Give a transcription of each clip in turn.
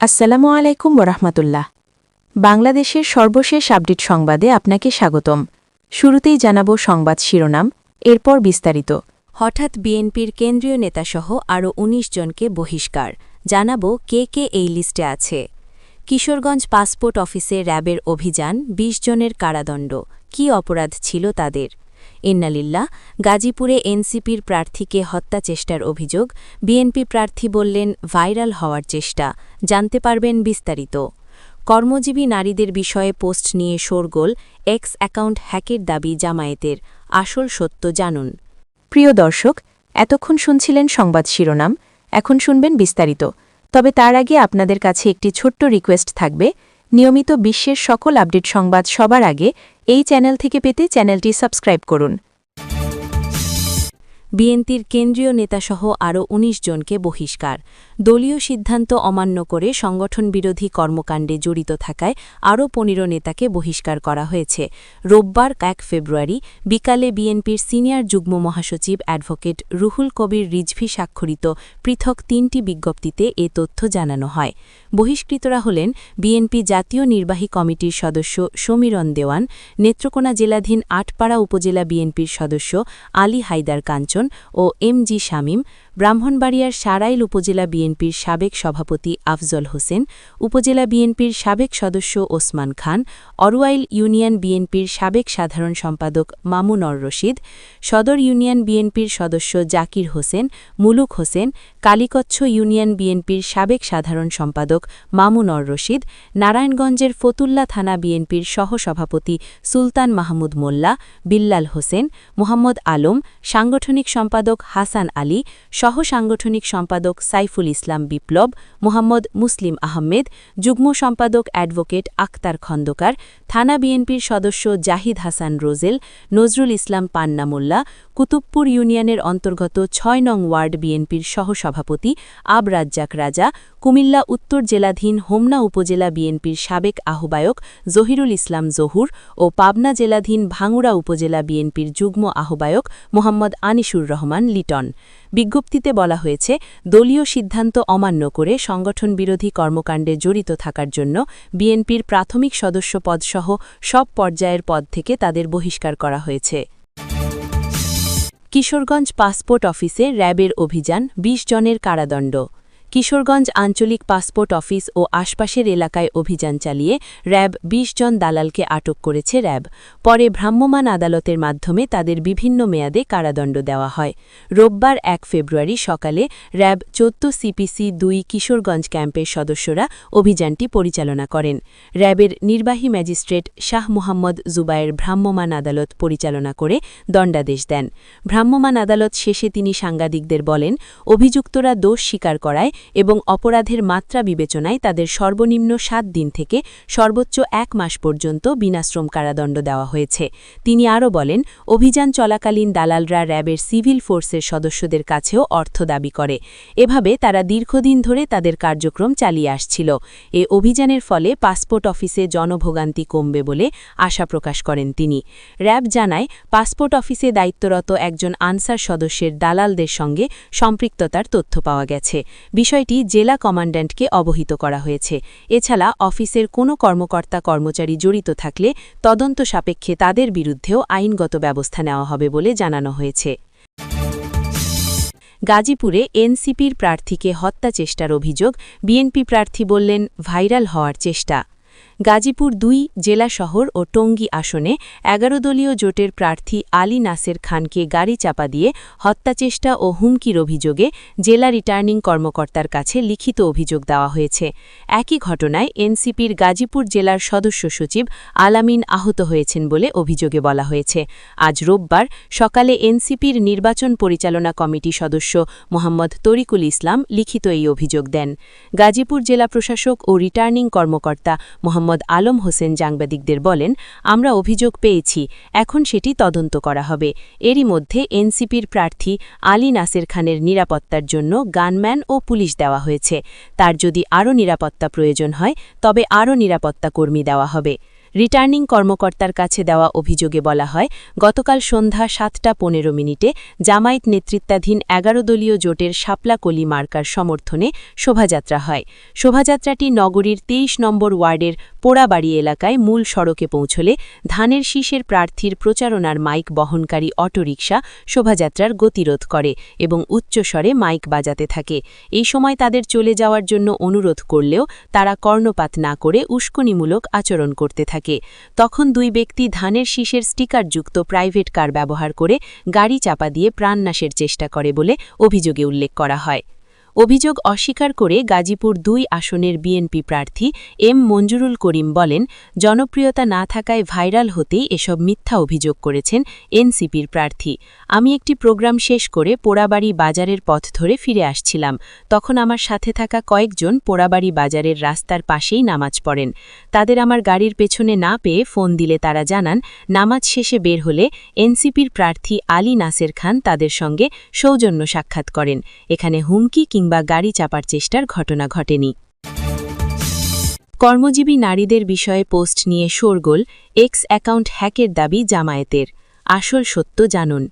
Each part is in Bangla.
আসসালামু আলাইকুম ওরহমতুল্লাহ। বাংলাদেশের সর্বশেষ আপডেট সংবাদে আপনাকে স্বাগতম। শুরুতেই জানাব সংবাদ শিরোনাম, এরপর বিস্তারিত। হঠাৎ বিএনপির কেন্দ্রীয় নেতাসহ আরও ১৯ জনকে বহিষ্কার, জানাব কে কে এই লিস্টে আছে। কিশোরগঞ্জ পাসপোর্ট অফিসে র্যাবের অভিযান, ২০ জনের কারাদণ্ড, কী অপরাধ ছিল তাদের? ইন্নালিল্লাহ। গাজীপুরে এনসিপির প্রার্থীকে হত্যাচেষ্টার অভিযোগ, বিএনপি প্রার্থী বললেন ভাইরাল হওয়ার চেষ্টা, জানতে পারবেন বিস্তারিত। কর্মজীবী নারীদের বিষয়ে পোস্ট নিয়ে শোরগোল, এক্স অ্যাকাউন্ট হ্যাকের দাবি জামায়াতের, আসল সত্য জানুন। প্রিয় দর্শক, এতক্ষণ শুনছিলেন সংবাদ শিরোনাম, এখন শুনবেন বিস্তারিত। তবে তার আগে আপনাদের কাছে একটি ছোট্ট রিকোয়েস্ট থাকবে। নিয়মিত বিশ্বের সকল আপডেট সংবাদ সবার আগে এই চ্যানেল থেকে পেতে চ্যানেলটি সাবস্ক্রাইব করুন। বিএনপির কেন্দ্রীয় নেতাসহ আরও ১৯ জনকে বহিষ্কার, দলীয় সিদ্ধান্ত অমান্য করে সংগঠনবিরোধী কর্মকাণ্ডে জড়িত থাকায় আরও ১৫ নেতাকে বহিষ্কার করা হয়েছে। রোববার ১ ফেব্রুয়ারি বিকালে বিএনপির সিনিয়র যুগ্ম মহাসচিব অ্যাডভোকেট রুহুল কবির রিজভী স্বাক্ষরিত পৃথক ৩টি বিজ্ঞপ্তিতে এ তথ্য জানানো হয়। বহিষ্কৃতরা হলেন বিএনপি জাতীয় নির্বাহী কমিটির সদস্য সমীরণ দেওয়ান, নেত্রকোনা জেলাধীন আটপাড়া উপজেলা বিএনপির সদস্য আলী হায়দার কাঞ্চন ও এম.জি. শামীম, ব্রাহ্মণবাড়িয়ার সারাইল উপজেলা বিএনপির সাবেক সভাপতি আফজল হোসেন, উপজেলা বিএনপির সাবেক সদস্য ওসমান খান, অরুয়াইল ইউনিয়ন বিএনপির সাবেক সাধারণ সম্পাদক মামুনর রশিদ, সদর ইউনিয়ন বিএনপির সদস্য জাকির হোসেন, মুলুক হোসেন, কালীকচ্ছ ইউনিয়ন বিএনপির সাবেক সাধারণ সম্পাদক মামুনর রশিদ, নারায়ণগঞ্জের ফতুল্লা থানা বিএনপির সহসভাপতি সুলতান মাহমুদ মোল্লা, বিল্লাল হোসেন, মোহাম্মদ আলম, সাংগঠনিক সম্পাদক হাসান আলী, সহ-সাংগঠনিক সম্পাদক সাইফুল ইসলাম বিপ্লব, মোহাম্মদ মুসলিম আহমেদ, যুগ্ম সম্পাদক অ্যাডভোকেট আক্তার খন্দকার, থানা বিএনপির সদস্য জাহিদ হাসান রোজেল, নজরুল ইসলাম পান্না মোল্লা, কুতুবপুর ইউনিয়নের অন্তর্গত ৬ নং ওয়ার্ড বিএনপির সহসভাপতি আব রাজ্জাক রাজা, কুমিল্লা উত্তর জেলাধীন হোমনা উপজেলা বিএনপির সাবেক আহ্বায়ক জহিরুল ইসলাম জহুর ও পাবনা জেলাধীন ভাঙুড়া উপজেলা বিএনপির যুগ্ম আহ্বায়ক মোহাম্মদ আনিসুর রহমান লিটন। বিজ্ঞপ্তিতে বলা হয়েছে, দলীয় সিদ্ধান্ত অমান্য করে সংগঠনবিরোধী কর্মকাণ্ডে জড়িত থাকার জন্য বিএনপির প্রাথমিক সদস্য পদসহ সব পর্যায়ের পদ থেকে তাদের বহিষ্কার করা হয়েছে। কিশোরগঞ্জ পাসপোর্ট অফিসে র্যাবের অভিযান, ২০ জনের কারাদণ্ড। কিশোরগঞ্জ আঞ্চলিক পাসপোর্ট অফিস ও আশপাশের এলাকায় অভিযান চালিয়ে র্যাব ২০ জন দালালকে আটক করেছে র্যাব। পরে ভ্রাম্যমাণ আদালতের মাধ্যমে তাদের বিভিন্ন মেয়াদে কারাদণ্ড দেওয়া হয়। রোববার ১ ফেব্রুয়ারি সকালে র্যাব ১৪ সিপিসি ২ কিশোরগঞ্জ ক্যাম্পের সদস্যরা অভিযানটি পরিচালনা করেন। র্যাবের নির্বাহী ম্যাজিস্ট্রেট শাহ মোহাম্মদ জুবায়ের ভ্রাম্যমাণ আদালত পরিচালনা করে দণ্ডাদেশ দেন। ভ্রাম্যমাণ আদালত শেষে তিনি সাংবাদিকদের বলেন, অভিযুক্তরা দোষ স্বীকার করায় এবং অপরাধের মাত্রা বিবেচনায় তাদের সর্বনিম্ন ৭ দিন থেকে সর্বোচ্চ ১ মাস পর্যন্ত বিনাশ্রম কারাদণ্ড দেওয়া হয়েছে। তিনি আরও বলেন, অভিযান চলাকালীন দালালরা র্যাবের সিভিল ফোর্সের সদস্যদের কাছেও অর্থ দাবি করে। এভাবে তারা দীর্ঘদিন ধরে তাদের কার্যক্রম চালিয়ে আসছিল। এ অভিযানের ফলে পাসপোর্ট অফিসে জনভোগান্তি কমবে বলে আশা প্রকাশ করেন তিনি। র্যাব জানায়, পাসপোর্ট অফিসে দায়িত্বরত একজন আনসার সদস্যের দালালদের সঙ্গে সম্পৃক্ততার তথ্য পাওয়া গেছে। বিষয়টি জেলা কমান্ড্যান্টকে অবহিত করা হয়েছে। এছাড়া অফিসের কোনো কর্মকর্তা-কর্মচারী জড়িত থাকলে তদন্ত সাপেক্ষে তাদের বিরুদ্ধেও আইনগত ব্যবস্থা নেওয়া হবে বলে জানানো হয়েছে। গাজীপুরে এনসিপির প্রার্থীকে হত্যাচেষ্টার অভিযোগ, বিএনপি প্রার্থী বললেন ভাইরাল হওয়ার চেষ্টা। গাজীপুর ২ জেলা শহর ও টঙ্গী আসনে ১১ দলীয় জোটের প্রার্থী আলী নাসের খানকে গাড়ি চাপা দিয়ে হত্যাচেষ্টা ও হুমকির অভিযোগে জেলা রিটার্নিং কর্মকর্তার কাছে লিখিত অভিযোগ দেওয়া হয়েছে। একই ঘটনায় এনসিপির গাজীপুর জেলার সদস্য সচিব আলামিন আহত হয়েছেন বলে অভিযোগে বলা হয়েছে। আজ রোববার সকালে এনসিপির নির্বাচন পরিচালনা কমিটি সদস্য মোহাম্মদ তরিকুল ইসলাম লিখিত এই অভিযোগ দেন। গাজীপুর জেলা প্রশাসক ও রিটার্নিং কর্মকর্তা মোহাম্মদ আলম হোসেন সাংবাদিকদের বলেন, আমরা অভিযোগ পেয়েছি, এখন সেটি তদন্ত করা হবে। এরই মধ্যে এনসিপির প্রার্থী আলী নাসের খানের নিরাপত্তার জন্য গানম্যান ও পুলিশ দেওয়া হয়েছে। তার যদি আরও নিরাপত্তা প্রয়োজন হয় তবে আরও নিরাপত্তা কর্মী দেওয়া হবে। রিটার্নিং কর্মকর্তার কাছে দেওয়া অভিযোগে বলা হয়, গতকাল সন্ধ্যা 7:15 জামায়াত নেতৃত্বাধীন 11 দলীয় জোটের শাপলাকলি মার্কার সমর্থনে শোভাযাত্রা হয়। শোভাযাত্রাটি নগরীর 23 নম্বর ওয়ার্ডের পোড়াবাড়ি এলাকায় মূল সড়কে পৌঁছলে ধানের শীষের প্রার্থীর প্রচারণার মাইক বহনকারী অটোরিকশা শোভাযাত্রার গতিরোধ করে এবং উচ্চস্বরে মাইক বাজাতে থাকে। এই সময় তাদের চলে যাওয়ার জন্য অনুরোধ করলেও তারা কর্ণপাত না করে উস্কানিমূলক আচরণ করতে থাকে। তখন দুই ব্যক্তি ধানের শীষের স্টিকারযুক্ত প্রাইভেট কার ব্যবহার করে গাড়ি চাপা দিয়ে প্রাণনাশের চেষ্টা করে বলে অভিযোগে উল্লেখ করা হয়। অভিযোগ অস্বীকার করে গাজীপুর 2 আসনের বিএনপি প্রার্থী এম মঞ্জুরুল করিম বলেন, জনপ্রিয়তা না থাকায় ভাইরাল হতেই এসব মিথ্যা অভিযোগ করেছেন এনসিপির প্রার্থী। আমি একটি প্রোগ্রাম শেষ করে পোড়াবাড়ি বাজারের পথ ধরে ফিরে আসছিলাম। তখন আমার সাথে থাকা কয়েকজন পোড়াবাড়ি বাজারের রাস্তার পাশেই নামাজ পড়েন। তাদের আমার গাড়ির পেছনে না পেয়ে ফোন দিলে তারা জানান, নামাজ শেষে বের হলে এনসিপির প্রার্থী আলী নাসের খান তাদের সঙ্গে সৌজন্য সাক্ষাৎ করেন। এখানে হুমকি বা গাড়ি চাপার চেষ্টার ঘটনা ঘটেনি। কর্মজীবী নারীদের বিষয়ে পোস্ট নিয়ে শোরগোল, এক্স অ্যাকাউন্ট হ্যাকের দাবি জামায়াতের। আসল সত্য জানুন।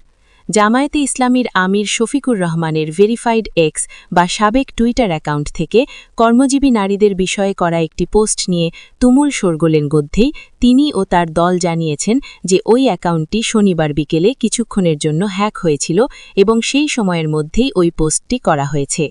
জামায়াতে ইসলামীর আমির শফিকুর রহমানের ভেরিফাইড এক্স বা সাবেক টুইটার অ্যাকাউন্ট থেকে কর্মজীবী নারীদের বিষয়ে করা একটি পোস্ট নিয়ে তুমুল শোরগোলের মধ্যেই তিনি ও তার দল জানিয়েছেন যে ওই অ্যাকাউন্টটি শনিবার বিকেলে কিছুক্ষণের জন্য হ্যাক হয়েছিল এবং সেই সময়ের মধ্যেই ওই পোস্টটি করা হয়েছে।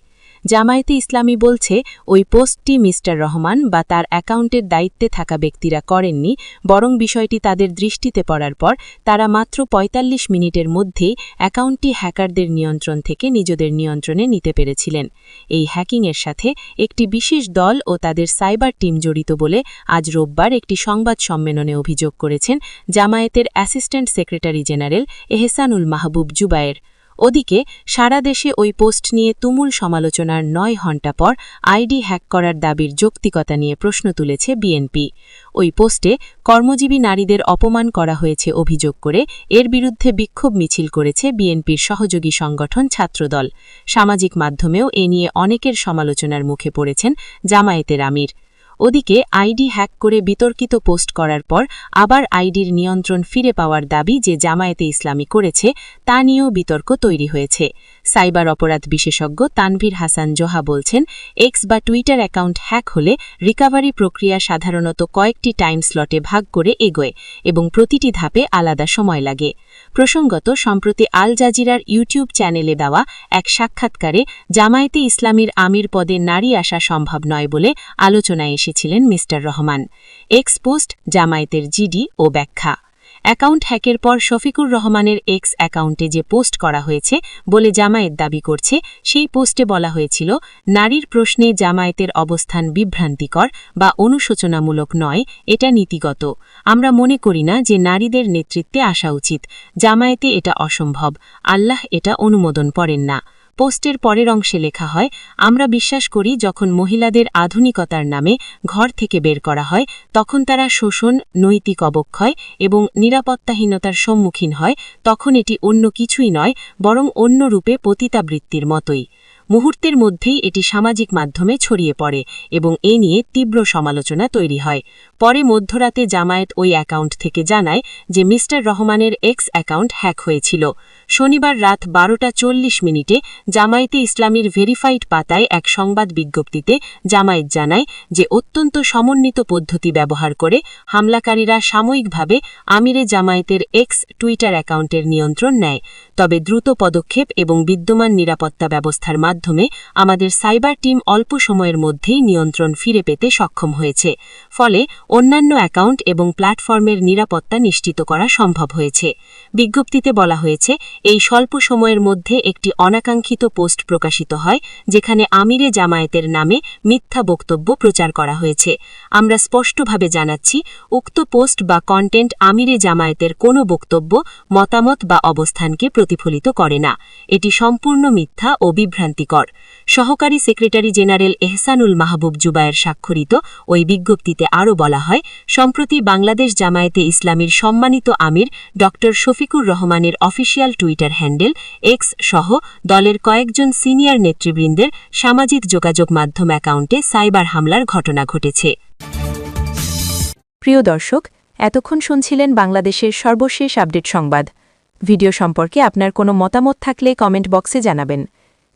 জামায়াতে ইসলামী বলছে, ওই পোস্টটি মিস্টার রহমান বা তার অ্যাকাউন্টের দায়িত্বে থাকা ব্যক্তিরা করেননি, বরং বিষয়টি তাদের দৃষ্টিতে পড়ার পর তারা মাত্র ৪৫ মিনিটের মধ্যেই অ্যাকাউন্টটি হ্যাকারদের নিয়ন্ত্রণ থেকে নিজেদের নিয়ন্ত্রণে নিতে পেরেছিলেন। এই হ্যাকিংয়ের সাথে একটি বিশেষ দল ও তাদের সাইবার টিম জড়িত বলে আজ রোববার একটি সংবাদ সম্মেলনে অভিযোগ করেছেন জামায়াতের অ্যাসিস্ট্যান্ট সেক্রেটারি জেনারেল এহসানুল মাহবুব জুবায়ের। ওদিকে সারা দেশে ওই পোস্ট নিয়ে তুমুল সমালোচনার 9 ঘণ্টা পর আইডি হ্যাক করার দাবির যৌক্তিকতা নিয়ে প্রশ্ন তুলেছে বিএনপি। ওই পোস্টে কর্মজীবী নারীদের অপমান করা হয়েছে অভিযোগ করে এর বিরুদ্ধে বিক্ষোভ মিছিল করেছে বিএনপির সহযোগী সংগঠন ছাত্রদল। সামাজিক মাধ্যমেও এ নিয়ে অনেকের সমালোচনার মুখে পড়েছেন জামায়াতের আমির। ওদিকে আইডি হ্যাক করে বিতর্কিত পোস্ট করার পর আবার আইডির নিয়ন্ত্রণ ফিরে পাওয়ার দাবি যে জামায়াতে ইসলামী করেছে তা নিয়েও বিতর্ক তৈরি হয়েছে। সাইবার অপরাধ বিশেষজ্ঞ তানভীর হাসান জোহা বলছেন, এক্স বা টুইটার অ্যাকাউন্ট হ্যাক হলে রিকভারি প্রক্রিয়া সাধারণত কয়েকটি টাইম স্লটে ভাগ করে এগোয় এবং প্রতিটি ধাপে আলাদা সময় লাগে। প্রসঙ্গত, সম্প্রতি আল জাজিরার ইউটিউব চ্যানেলে দেওয়া এক সাক্ষাৎকারে জামায়াতে ইসলামীর আমির পদে নারী আসা সম্ভব নয় বলে আলোচনায় এসেছিলেন মিস্টার রহমান। এক্স পোস্ট, জামায়াতের জিডি ও ব্যাখ্যা। অ্যাকাউন্ট হ্যাকের পর শফিকুর রহমানের এক্স অ্যাকাউন্টে যে পোস্ট করা হয়েছে বলে জামায়াত দাবি করছে, সেই পোস্টে বলা হয়েছিল, নারীর প্রশ্নে জামায়াতের অবস্থান বিভ্রান্তিকর বা অনুশোচনামূলক নয়, এটা নীতিগত। আমরা মনে করি না যে নারীদের নেতৃত্বে আসা উচিত। জামায়াতে এটা অসম্ভব। আল্লাহ এটা অনুমোদন করেন না। পোস্টের পরের অংশে লেখা হয়, আমরা বিশ্বাস করি যখন মহিলাদের আধুনিকতার নামে ঘর থেকে বের করা হয় তখন তারা শোষণ, নৈতিক অবক্ষয় এবং নিরাপত্তাহীনতার সম্মুখীন হয়, তখন এটি অন্য কিছুই নয় বরং অন্য রূপে পতিতাবৃত্তির মতোই। মুহূর্তের মধ্যেই এটি সামাজিক মাধ্যমে ছড়িয়ে পড়ে এবং এ নিয়ে তীব্র সমালোচনা তৈরি হয়। পরে মধ্যরাতে জামায়াত ওই অ্যাকাউন্ট থেকে জানায় যে মিস্টার রহমানের এক্স অ্যাকাউন্ট হ্যাক হয়েছিল। শনিবার রাত 12:40 জামায়াতে ইসলামীর ভেরিফাইড পাতায় এক সংবাদ বিজ্ঞপ্তিতে জামায়াত জানায় যে অত্যন্ত সমন্বিত পদ্ধতি ব্যবহার করে হামলাকারীরা সাময়িকভাবে আমিরে জামায়াতের এক্স টুইটার অ্যাকাউন্টের নিয়ন্ত্রণ নেয়। তবে দ্রুত পদক্ষেপ এবং বিদ্যমান নিরাপত্তা ব্যবস্থার মাধ্যমে আমাদের সাইবার টিম অল্প সময়ের মধ্যেই নিয়ন্ত্রণ ফিরে পেতে সক্ষম হয়েছে। ফলে অন্যান্য অ্যাকাউন্ট এবং প্ল্যাটফর্মের নিরাপত্তা নিশ্চিত করা সম্ভব হয়েছে। বিজ্ঞপ্তিতে বলা হয়েছে, এই স্বল্প সময়ের মধ্যে একটি অনাকাঙ্ক্ষিত পোস্ট প্রকাশিত হয় যেখানে আমিরে জামায়াতের নামে মিথ্যা বক্তব্য প্রচার করা হয়েছে। আমরা স্পষ্টভাবে জানাচ্ছি, উক্ত পোস্ট বা কন্টেন্ট আমিরে জামায়াতের কোনো বক্তব্য, মতামত বা অবস্থানকে প্রতিফলিত করে না। এটি সম্পূর্ণ মিথ্যা ও বিভ্রান্তিকর। সহকারী সেক্রেটারি জেনারেল এহসানুল মাহবুব জুবায়ের স্বাক্ষরিত ওই বিজ্ঞপ্তিতে আরও বলা হয়, সম্প্রতি বাংলাদেশ জামায়াতে ইসলামীর সম্মানিত আমির ড শফিকুর রহমানের অফিসিয়াল টুইটার হ্যান্ডেল এক্স সহ দলের কয়েকজন সিনিয়র নেতৃবৃন্দের সামাজিক যোগাযোগ মাধ্যম অ্যাকাউন্টে সাইবার হামলার ঘটনা ঘটেছে। প্রিয় দর্শক, এতক্ষণ শুনছিলেন বাংলাদেশের সর্বশেষ আপডেট সংবাদ। ভিডিও সম্পর্কে আপনার কোনো মতামত থাকলে কমেন্ট বক্সে জানাবেন।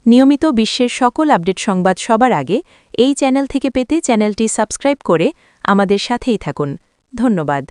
নিয়মিত বিশ্বের সকল আপডেট সংবাদ সবার আগে এই চ্যানেল থেকে পেতে চ্যানেলটি সাবস্ক্রাইব করে আমাদের সাথেই থাকুন। ধন্যবাদ।